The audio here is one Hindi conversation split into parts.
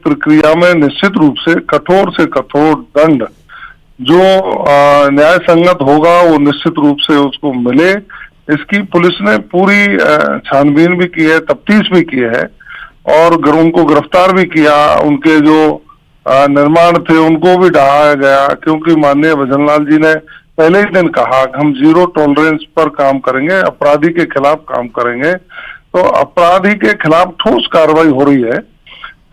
प्रक्रिया में निश्चित रूप से कठोर दंड जो न्याय संगत होगा वो निश्चित रूप से उसको मिले। इसकी पुलिस ने पूरी छानबीन भी की है, तफ्तीश भी की है और उनको गिरफ्तार भी किया। उनके जो निर्माण थे उनको भी ढहाया गया, क्योंकि माननीय भजनलाल जी ने पहले ही दिन कहा कि हम जीरो टॉलरेंस पर काम करेंगे, अपराधी के खिलाफ काम करेंगे। तो अपराधी के खिलाफ ठोस कार्रवाई हो रही है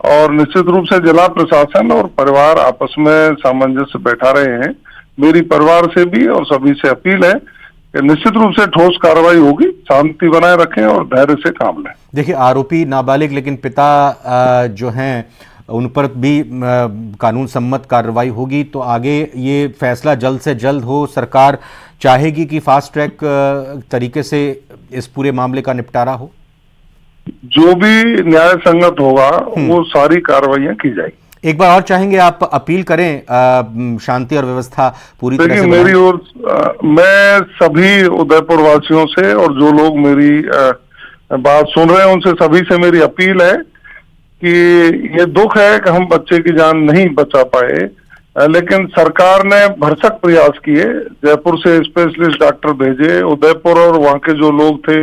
और निश्चित रूप से जिला प्रशासन और परिवार आपस में सामंजस्य बैठा रहे हैं। मेरी परिवार से भी और सभी से अपील है कि निश्चित रूप से ठोस कार्रवाई होगी, शांति बनाए रखें और धैर्य से काम लें। देखिए, आरोपी नाबालिग, लेकिन पिता जो हैं उन पर भी कानून सम्मत कार्रवाई होगी। तो आगे ये फैसला जल्द से जल्द हो। सरकार चाहेगी कि फास्ट ट्रैक तरीके से इस पूरे मामले का निपटारा हो। जो भी न्याय संगत होगा वो सारी कार्रवाइयां की जाएगी। एक बार और चाहेंगे आप अपील करें शांति और व्यवस्था पूरी तरह से मेरी ओर मैं सभी उदयपुर वासियों से और जो लोग मेरी बात सुन रहे हैं उनसे सभी से मेरी अपील है कि ये दुख है कि हम बच्चे की जान नहीं बचा पाए, लेकिन सरकार ने भरसक प्रयास किए। जयपुर से स्पेशलिस्ट डॉक्टर भेजे, उदयपुर और वहाँ के जो लोग थे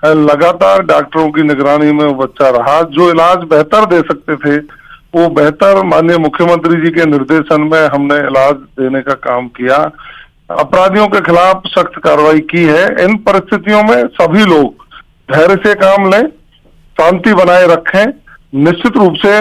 लगातार डॉक्टरों की निगरानी में वो बच्चा रहा। जो इलाज बेहतर दे सकते थे वो बेहतर माननीय मुख्यमंत्री जी के निर्देशन में हमने इलाज देने का काम किया। अपराधियों के खिलाफ सख्त कार्रवाई की है। इन परिस्थितियों में सभी लोग धैर्य से काम लें, शांति बनाए रखें। निश्चित रूप से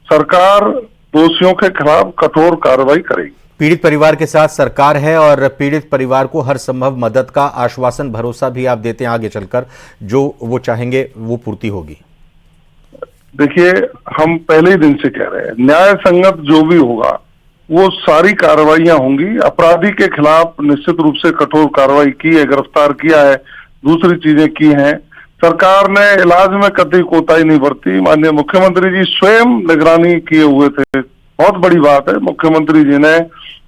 सरकार दोषियों के खिलाफ कठोर कार्रवाई करेगी। पीड़ित परिवार के साथ सरकार है और पीड़ित परिवार को हर संभव मदद का आश्वासन, भरोसा भी आप देते हैं आगे चलकर जो वो चाहेंगे वो पूर्ति होगी। देखिए, हम पहले ही दिन से कह रहे हैं न्याय संगत जो भी होगा वो सारी कार्रवाइयां होंगी। अपराधी के खिलाफ निश्चित रूप से कठोर कार्रवाई की है, गिरफ्तार किया है, दूसरी चीजें की हैं। सरकार ने इलाज में कतई कोताही नहीं बरती। माननीय मुख्यमंत्री जी स्वयं निगरानी किए हुए थे। बहुत बड़ी बात है, मुख्यमंत्री जी ने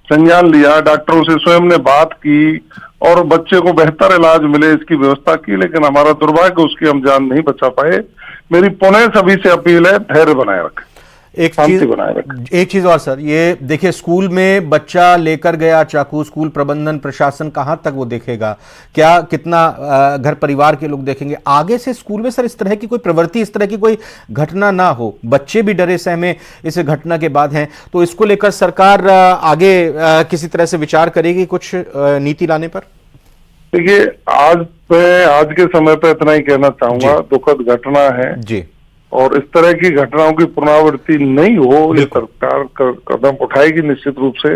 संज्ञान लिया, डॉक्टरों से स्वयं ने बात की और बच्चे को बेहतर इलाज मिले इसकी व्यवस्था की। लेकिन हमारा दुर्भाग्य उसकी हम जान नहीं बचा पाए। मेरी पुनः सभी से अपील है, धैर्य बनाए रखें, शांति बनाए रखें। एक चीज और सर, ये देखिए, स्कूल में बच्चा लेकर गया चाकू, स्कूल प्रबंधन प्रशासन कहां तक वो देखेगा? क्या कितना घर परिवार के लोग देखेंगे? आगे से स्कूल में सर इस तरह की कोई प्रवृत्ति, इस तरह की कोई घटना ना हो। बच्चे भी डरे सहमे इस घटना के बाद हैं, तो इसको लेकर सरकार आगे किसी तरह से विचार करेगी कुछ नीति लाने पर? देखिए, आज के समय पे इतना ही कहना चाहूंगा, दुखद घटना है जी, और इस तरह की घटनाओं की पुनरावृत्ति नहीं हो ये सरकार कदम उठाएगी निश्चित रूप से।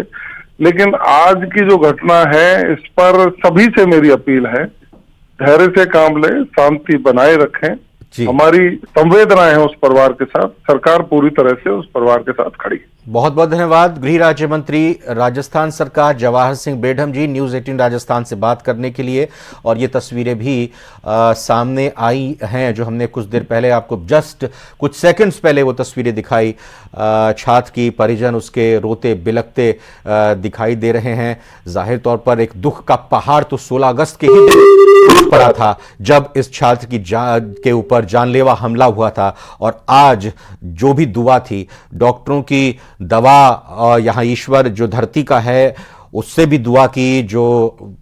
लेकिन आज की जो घटना है इस पर सभी से मेरी अपील है, धैर्य से काम लें, शांति बनाए रखें। हमारी संवेदनाएं हैं उस परिवार के साथ, सरकार पूरी तरह से उस परिवार के साथ खड़ी है। बहुत बहुत धन्यवाद गृह राज्य मंत्री राजस्थान सरकार जवाहर सिंह बेढम जी, न्यूज़ 18 राजस्थान से बात करने के लिए। और ये तस्वीरें भी सामने आई हैं जो हमने कुछ देर पहले आपको, जस्ट कुछ सेकंड्स पहले वो तस्वीरें दिखाई। छात्र की परिजन उसके रोते बिलखते दिखाई दे रहे हैं। जाहिर तौर पर एक दुख का पहाड़ तो 16 अगस्त के ही पड़ा था जब इस छात्र की के ऊपर जानलेवा हमला हुआ था। और आज जो भी दुआ थी, डॉक्टरों की दवा और यहां ईश्वर जो धरती का है उससे भी दुआ की, जो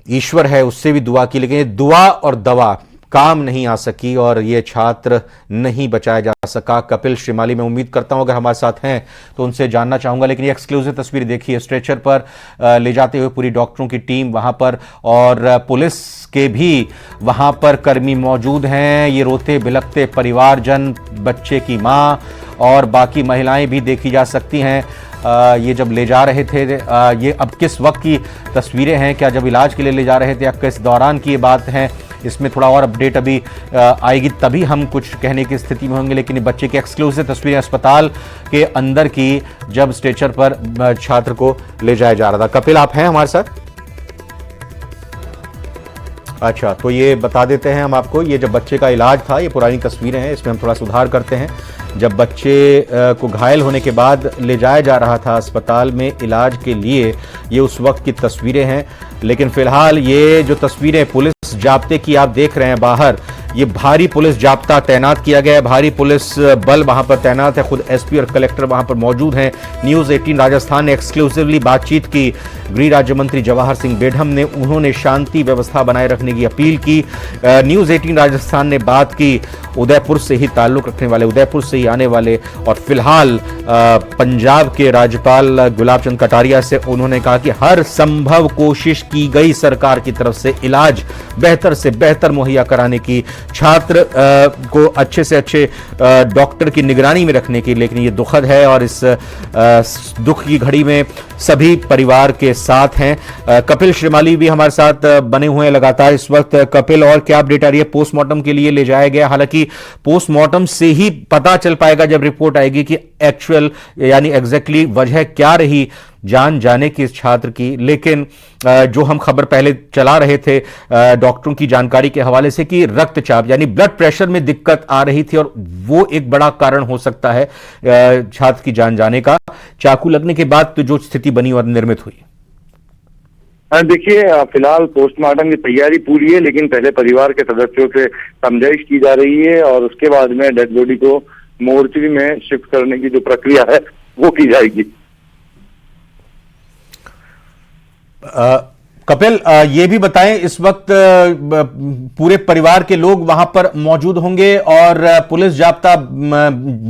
ईश्वर है उससे भी दुआ की, लेकिन ये दुआ और दवा काम नहीं आ सकी और ये छात्र नहीं बचाया जा सका। कपिल श्रीमाली, मैं उम्मीद करता हूं अगर हमारे साथ हैं तो उनसे जानना चाहूंगा। लेकिन ये एक्सक्लूसिव तस्वीर देखिए, स्ट्रेचर पर ले जाते हुए पूरी डॉक्टरों की टीम वहां पर और पुलिस के भी वहां पर कर्मी मौजूद हैं। ये रोते बिलखते परिवारजन, बच्चे की मां और बाकी महिलाएं भी देखी जा सकती हैं। ये जब ले जा रहे थे, ये अब किस वक्त की तस्वीरें हैं, क्या जब इलाज के लिए ले जा रहे थे या किस दौरान की ये बात है, इसमें थोड़ा और अपडेट अभी आएगी तभी हम कुछ कहने की स्थिति में होंगे। लेकिन बच्चे की एक्सक्लूसिव तस्वीरें अस्पताल के अंदर की, जब स्ट्रेचर पर छात्र को ले जाया जा रहा था। कपिल, आप हैं हमारे साथ? अच्छा, तो ये बता देते हैं हम आपको, ये जब बच्चे का इलाज था, ये पुरानी तस्वीरें हैं, इसमें हम थोड़ा सुधार करते हैं। जब बच्चे को घायल होने के बाद ले जाया जा रहा था अस्पताल में इलाज के लिए, ये उस वक्त की तस्वीरें हैं। लेकिन फिलहाल ये जो तस्वीरें पुलिस जाब्ते की आप देख रहे हैं बाहर, ये भारी पुलिस जाब्ता तैनात किया गया है, भारी पुलिस बल वहां पर तैनात है, खुद एसपी और कलेक्टर वहां पर मौजूद हैं। न्यूज 18 राजस्थान ने एक्सक्लूसिवली बातचीत की गृह राज्य मंत्री जवाहर सिंह बेढम ने, उन्होंने शांति व्यवस्था बनाए रखने की अपील की। न्यूज 18 राजस्थान ने बात की उदयपुर से ही ताल्लुक रखने वाले, उदयपुर से ही आने वाले और फिलहाल पंजाब के राज्यपाल गुलाब चंद कटारिया से। उन्होंने कहा कि हर संभव कोशिश की गई सरकार की तरफ से इलाज बेहतर से बेहतर मुहैया कराने की, छात्र को अच्छे से अच्छे डॉक्टर की निगरानी में रखने की। लेकिन ये दुखद है और इस दुख की घड़ी में सभी परिवार के साथ हैं। कपिल श्रीमाली भी हमारे साथ बने हुए हैं लगातार इस वक्त। कपिल, और क्या अपडेट आ रही है? पोस्टमार्टम के लिए ले जाया गया, हालांकि पोस्टमार्टम से ही पता चल पाएगा जब रिपोर्ट आएगी कि एक्चुअल यानी एग्जैक्टली वजह क्या रही जान जाने की इस छात्र की। लेकिन जो हम खबर पहले चला रहे थे डॉक्टरों की जानकारी के हवाले से कि रक्तचाप यानी ब्लड प्रेशर में दिक्कत आ रही थी और वो एक बड़ा कारण हो सकता है छात्र की जान जाने का, चाकू लगने के बाद तो जो स्थिति बनी और निर्मित हुई। देखिए, फिलहाल पोस्टमार्टम की तैयारी पूरी है, लेकिन पहले परिवार के सदस्यों से समझाइश की जा रही है और उसके बाद में डेड बॉडी को मोर्चरी में शिफ्ट करने की जो प्रक्रिया है वो की जाएगी। कपिल, ये भी बताएं, इस वक्त पूरे परिवार के लोग वहां पर मौजूद होंगे और पुलिस जाब्ता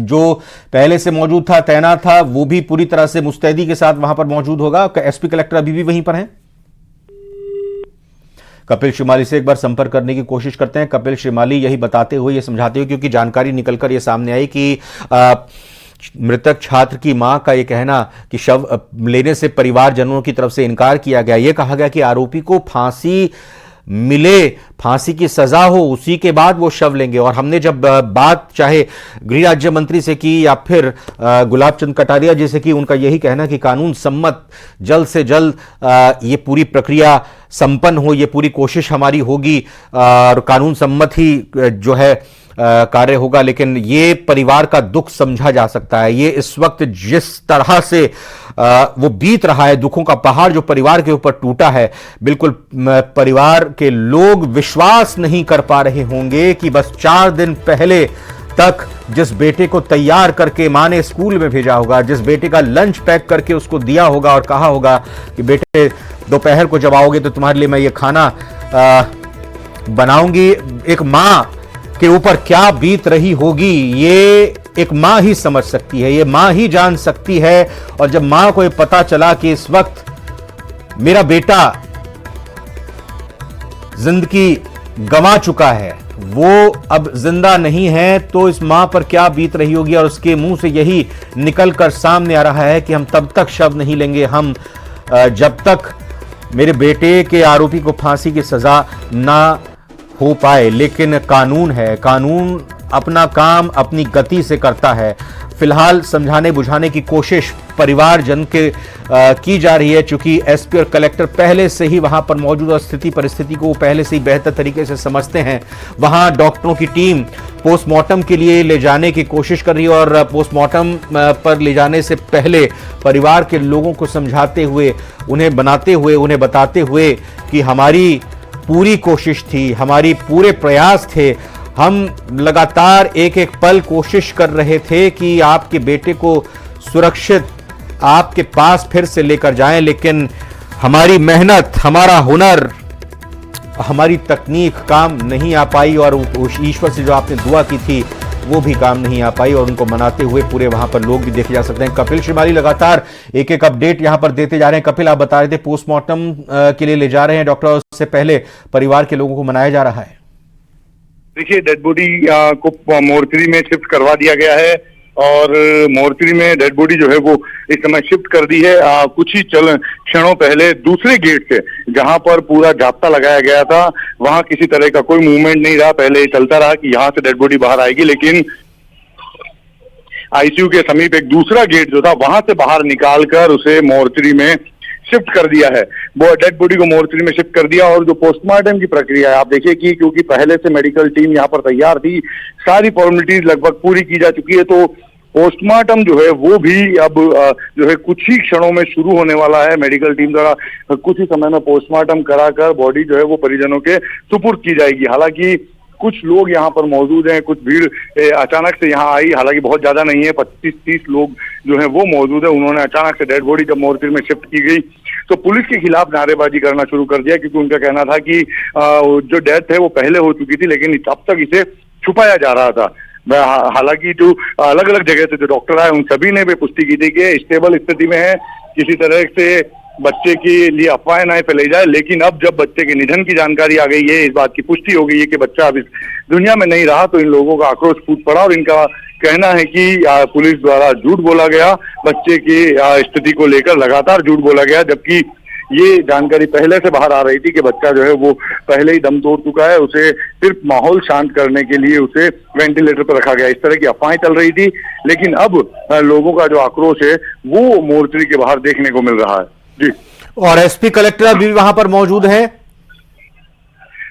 जो पहले से मौजूद था, तैनात था, वो भी पूरी तरह से मुस्तैदी के साथ वहां पर मौजूद होगा? एसपी कलेक्टर अभी भी वहीं पर हैं? कपिल श्रीमाली से एक बार संपर्क करने की कोशिश करते हैं। कपिल श्रीमाली यही बताते हुए, ये समझाते हुए, क्योंकि जानकारी निकलकर ये सामने आई कि मृतक छात्र की मां का यह कहना कि शव लेने से परिवारजनों की तरफ से इनकार किया गया। यह कहा गया कि आरोपी को फांसी मिले, फांसी की सजा हो, उसी के बाद वो शव लेंगे। और हमने जब बात चाहे गृह राज्य मंत्री से की या फिर गुलाब चंद कटारिया जी से की, उनका यही कहना कि कानून सम्मत जल्द से जल्द ये पूरी प्रक्रिया संपन्न हो, ये पूरी कोशिश हमारी होगी और कानून सम्मत ही जो है कार्य होगा। लेकिन ये परिवार का दुख समझा जा सकता है। ये इस वक्त जिस तरह से वो बीत रहा है, दुखों का पहाड़ जो परिवार के ऊपर टूटा है, बिल्कुल परिवार के लोग विश्वास नहीं कर पा रहे होंगे कि बस 4 दिन पहले तक जिस बेटे को तैयार करके मां ने स्कूल में भेजा होगा, जिस बेटे का लंच पैक करके उसको दिया होगा और कहा होगा कि बेटे दोपहर को जब आओगे तो तुम्हारे लिए मैं ये खाना बनाऊंगी, एक मां के ऊपर क्या बीत रही होगी ये एक मां ही समझ सकती है, ये मां ही जान सकती है। और जब मां को ये पता चला कि इस वक्त मेरा बेटा जिंदगी गंवा चुका है, वो अब जिंदा नहीं है, तो इस मां पर क्या बीत रही होगी। और उसके मुंह से यही निकलकर सामने आ रहा है कि हम तब तक शव नहीं लेंगे, हम जब तक मेरे बेटे के आरोपी को फांसी की सजा ना हो पाए। लेकिन कानून है, कानून अपना काम अपनी गति से करता है। फिलहाल समझाने बुझाने की कोशिश परिवारजन के की जा रही है, चूंकि एसपी और कलेक्टर पहले से ही वहां पर मौजूद और स्थिति परिस्थिति को पहले से ही बेहतर तरीके से समझते हैं। वहां डॉक्टरों की टीम पोस्टमार्टम के लिए ले जाने की कोशिश कर रही है और पोस्टमार्टम पर ले जाने से पहले परिवार के लोगों को समझाते हुए, उन्हें बनाते हुए, उन्हें बताते हुए कि हमारी पूरी कोशिश थी, हमारी पूरे प्रयास थे, हम लगातार एक एक पल कोशिश कर रहे थे कि आपके बेटे को सुरक्षित आपके पास फिर से लेकर जाएं। लेकिन हमारी मेहनत, हमारा हुनर, हमारी तकनीक काम नहीं आ पाई और उस ईश्वर से जो आपने दुआ की थी वो भी काम नहीं आ पाई। और उनको मनाते हुए पूरे वहां पर लोग भी देखे जा सकते हैं। कपिल श्रीमाली लगातार एक एक अपडेट यहां पर देते जा रहे हैं। कपिल, आप बता रहे थे पोस्टमार्टम के लिए ले जा रहे हैं डॉक्टर, उससे पहले परिवार के लोगों को मनाया जा रहा है। देखिए, डेड बॉडी को मोर्चरी में शिफ्ट करवा दिया गया है और मोर्चरी में डेड बॉडी जो है वो इस समय शिफ्ट कर दी है। कुछ ही क्षणों पहले दूसरे गेट से, जहां पर पूरा जाब्ता लगाया गया था, वहां किसी तरह का कोई मूवमेंट नहीं रहा। पहले चलता रहा कि यहां से डेड बॉडी बाहर आएगी, लेकिन आईसीयू के समीप एक दूसरा गेट जो था वहां से बाहर निकालकर उसे मोर्चरी में शिफ्ट कर दिया है। वो डेड बॉडी को मोर्चरी में शिफ्ट कर दिया। और जो पोस्टमार्टम की प्रक्रिया है, आप देखिए कि क्योंकि पहले से मेडिकल टीम यहाँ पर तैयार थी, सारी फॉर्मेलिटीज लगभग पूरी की जा चुकी है, तो पोस्टमार्टम जो है वो भी अब जो है कुछ ही क्षणों में शुरू होने वाला है। मेडिकल टीम द्वारा कुछ ही समय में पोस्टमार्टम कराकर बॉडी जो है वो परिजनों के सुपुर्द की जाएगी। हालांकि कुछ लोग यहाँ पर मौजूद हैं, कुछ भीड़ अचानक से यहाँ आई, हालांकि बहुत ज्यादा नहीं है, 25-30 लोग जो है वो मौजूद है। उन्होंने अचानक से डेड बॉडी जब मोर्चरी में शिफ्ट की गई तो पुलिस के खिलाफ नारेबाजी करना शुरू कर दिया, क्योंकि उनका कहना था कि जो डेथ है वो पहले हो चुकी थी, लेकिन अब तक इसे छुपाया जा रहा था। हालांकि जो अलग अलग जगह से जो डॉक्टर आए उन सभी ने भी पुष्टि की थी कि स्टेबल स्थिति में है, किसी तरह से बच्चे के लिए अफवाहें ना फैलाई जाए। लेकिन अब जब बच्चे के निधन की जानकारी आ गई है, इस बात की पुष्टि हो गई है कि बच्चा अब इस दुनिया में नहीं रहा, तो इन लोगों का आक्रोश फूट पड़ा और इनका कहना है कि पुलिस द्वारा झूठ बोला गया, बच्चे की स्थिति को लेकर लगातार झूठ बोला गया, जबकि ये जानकारी पहले से बाहर आ रही थी कि बच्चा जो है वो पहले ही दम तोड़ चुका है, उसे सिर्फ माहौल शांत करने के लिए उसे वेंटिलेटर पर रखा गया। इस तरह की अफवाहें चल रही थी, लेकिन अब लोगों का जो आक्रोश है वो मोर्चरी के बाहर देखने को मिल रहा है। जी। और एसपी कलेक्टर भी वहां पर मौजूद हैं?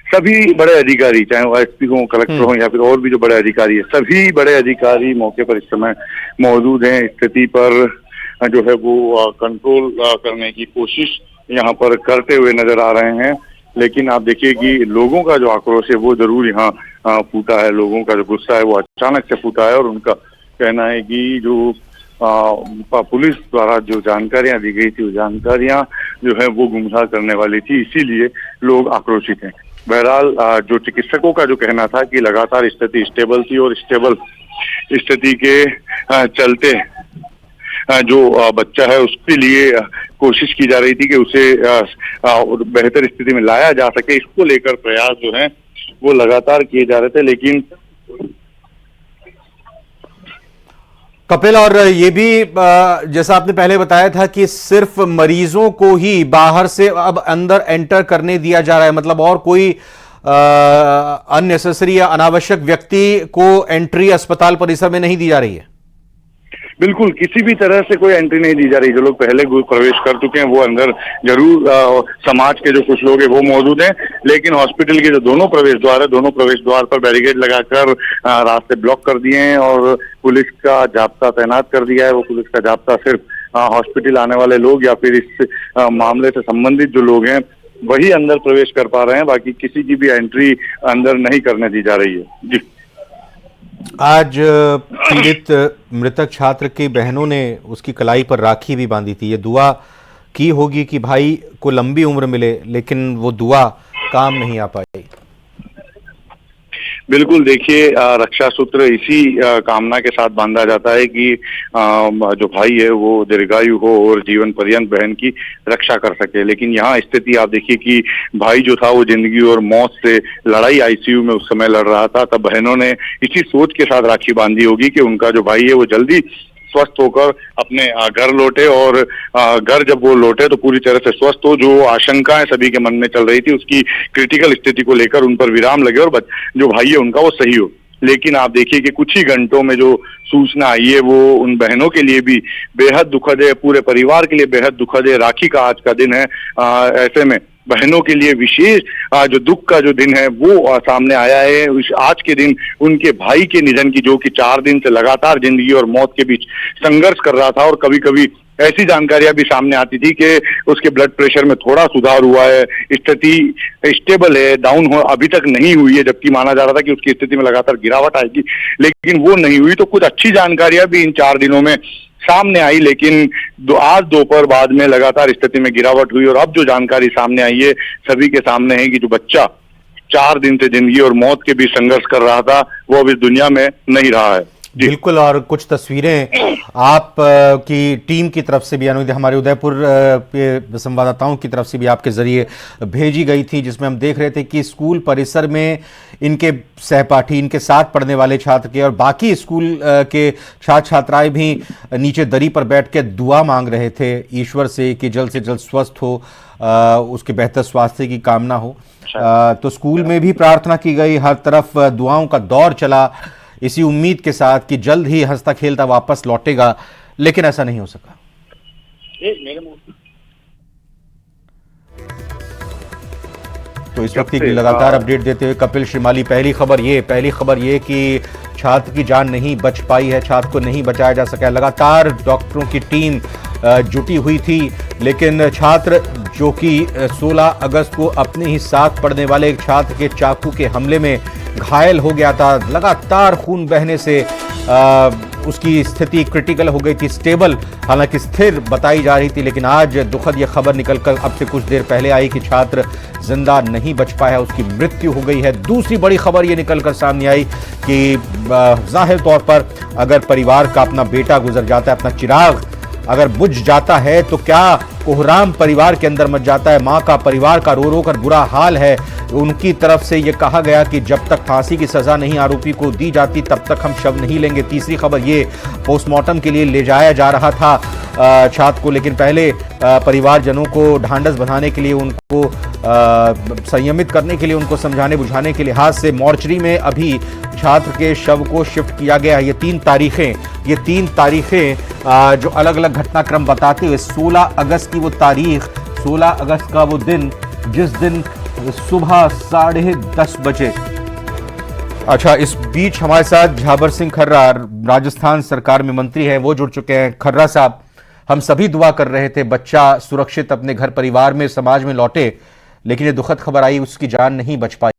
सभी बड़े अधिकारी, चाहे वो एसपी हो, कलेक्टर हो या फिर और भी जो बड़े अधिकारी है, सभी बड़े अधिकारी मौके पर इस समय मौजूद हैं। स्थिति पर जो है वो कंट्रोल करने की कोशिश यहाँ पर करते हुए नजर आ रहे हैं। लेकिन आप देखिए कि लोगों का जो आक्रोश है वो जरूर यहाँ फूटा है, लोगों का जो गुस्सा है वो अचानक से फूटा है और उनका कहना है कि जो पुलिस द्वारा जो जानकारियां दी गई थी वो जानकारियां जो है वो गुमराह करने वाली थी, इसीलिए लोग आक्रोशित हैं। बहरहाल जो चिकित्सकों का जो कहना था कि लगातार स्थिति स्टेबल थी और स्टेबल स्थिति के चलते जो बच्चा है उसके लिए कोशिश की जा रही थी कि उसे बेहतर स्थिति में लाया जा सके, इसको लेकर प्रयास जो है वो लगातार किए जा रहे थे। लेकिन कपिल, और ये भी जैसा आपने पहले बताया था कि सिर्फ मरीजों को ही बाहर से अब अंदर एंटर करने दिया जा रहा है, मतलब और कोई अननेसेसरी या अनावश्यक व्यक्ति को एंट्री अस्पताल परिसर में नहीं दी जा रही है। बिल्कुल, किसी भी तरह से कोई एंट्री नहीं दी जा रही। जो लोग पहले प्रवेश कर चुके हैं वो अंदर जरूर, समाज के जो कुछ लोग हैं वो मौजूद हैं, लेकिन हॉस्पिटल के जो दोनों प्रवेश द्वार है, दोनों प्रवेश द्वार पर बैरिकेड लगाकर रास्ते ब्लॉक कर दिए हैं और पुलिस का जाब्ता तैनात कर दिया है। वो पुलिस का जाब्ता सिर्फ हॉस्पिटल आने वाले लोग या फिर इस मामले से संबंधित जो लोग हैं वही अंदर प्रवेश कर पा रहे हैं, बाकी किसी की भी एंट्री अंदर नहीं करने दी जा रही है। जी। आज पीड़ित मृतक छात्र की बहनों ने उसकी कलाई पर राखी भी बांधी थी। ये दुआ की होगी कि भाई को लंबी उम्र मिले, लेकिन वो दुआ काम नहीं आ पाई। बिल्कुल, देखिए रक्षा सूत्र इसी कामना के साथ बांधा जाता है कि जो भाई है वो दीर्घायु हो और जीवन पर्यंत बहन की रक्षा कर सके। लेकिन यहाँ स्थिति आप देखिए कि भाई जो था वो जिंदगी और मौत से लड़ाई आईसीयू में उस समय लड़ रहा था, तब बहनों ने इसी सोच के साथ राखी बांधी होगी कि उनका जो भाई है वो जल्दी स्वस्थ होकर अपने घर लौटे और घर जब वो लौटे तो पूरी तरह से स्वस्थ हो। जो आशंकाएं सभी के मन में चल रही थी उसकी क्रिटिकल स्थिति को लेकर उन पर विराम लगे और जो भाई है उनका वो सही हो। लेकिन आप देखिए कि कुछ ही घंटों में जो सूचना आई है वो उन बहनों के लिए भी बेहद दुखद है, पूरे परिवार के लिए बेहद दुखद है। राखी का आज का दिन है, ऐसे में बहनों के लिए विशेष जो दुख का जो दिन है वो सामने आया है। आज के दिन उनके भाई के निधन की, जो कि 4 दिन से लगातार जिंदगी और मौत के बीच संघर्ष कर रहा था और कभी कभी ऐसी जानकारियां भी सामने आती थी कि उसके ब्लड प्रेशर में थोड़ा सुधार हुआ है, स्थिति स्टेबल है, डाउन हो अभी तक नहीं हुई है, जबकि माना जा रहा था कि उसकी स्थिति में लगातार गिरावट आएगी, लेकिन वो नहीं हुई। तो कुछ अच्छी जानकारियां भी इन 4 दिनों में सामने आई, लेकिन आज दोपहर बाद में लगातार स्थिति में गिरावट हुई और अब जो जानकारी सामने आई है सभी के सामने है कि जो बच्चा 4 दिन से जिंदगी और मौत के बीच संघर्ष कर रहा था वो अब इस दुनिया में नहीं रहा है। बिल्कुल, और कुछ तस्वीरें आप की टीम की तरफ से भी, हमारे उदयपुर के संवाददाताओं की तरफ से भी आपके जरिए भेजी गई थी, जिसमें हम देख रहे थे कि स्कूल परिसर में इनके सहपाठी, इनके साथ पढ़ने वाले छात्र के और बाकी स्कूल के छात्र छात्राएं भी नीचे दरी पर बैठ के दुआ मांग रहे थे ईश्वर से कि जल्द से जल्द स्वस्थ हो, उसके बेहतर स्वास्थ्य की कामना हो। तो स्कूल में भी प्रार्थना की गई, हर तरफ दुआओं का दौर चला, इसी उम्मीद के साथ कि जल्द ही हंसता खेलता वापस लौटेगा, लेकिन ऐसा नहीं हो सका। तो इस वक्त की लगातार अपडेट देते हुए कपिल श्रीमाली, पहली खबर ये कि छात्र की जान नहीं बच पाई है, छात्र को नहीं बचाया जा सका। लगातार डॉक्टरों की टीम जुटी हुई थी, लेकिन छात्र जो कि 16 अगस्त को अपने ही साथ पढ़ने वाले एक छात्र के चाकू के हमले में घायल हो गया था। लगातार खून बहने से उसकी स्थिति क्रिटिकल हो गई थी, स्टेबल हालांकि स्थिर बताई जा रही थी, लेकिन आज दुखद ये खबर निकलकर अब से कुछ देर पहले आई कि छात्र जिंदा नहीं बच पाया, उसकी मृत्यु हो गई है। दूसरी बड़ी खबर ये निकलकर सामने आई कि जाहिर तौर पर अगर परिवार का अपना बेटा गुजर जाता है, अपना चिराग अगर बुझ जाता है, तो क्या कोहराम परिवार के अंदर मच जाता है। मां का, परिवार का रो रो कर बुरा हाल है। उनकी तरफ से यह कहा गया कि जब तक फांसी की सजा नहीं आरोपी को दी जाती तब तक हम शव नहीं लेंगे। तीसरी खबर ये, पोस्टमार्टम के लिए ले जाया जा रहा था छात्र को, लेकिन पहले परिवारजनों को ढांढस बंधाने के लिए, उनको संयमित करने के लिए, उनको समझाने बुझाने के लिहाज से मोर्चरी में अभी छात्र के शव को शिफ्ट किया गया है। ये तीन तारीखें जो अलग अलग घटनाक्रम बताते हुए 16 अगस्त की वो तारीख, 16 अगस्त का वो दिन जिस दिन सुबह 10:30 बजे। अच्छा, इस बीच हमारे साथ झाबर सिंह खर्रा राजस्थान सरकार में मंत्री हैं, वो जुड़ चुके हैं। खर्रा साहब, हम सभी दुआ कर रहे थे बच्चा सुरक्षित अपने घर परिवार में, समाज में लौटे, लेकिन ये दुखद खबर आई उसकी जान नहीं बच पाई।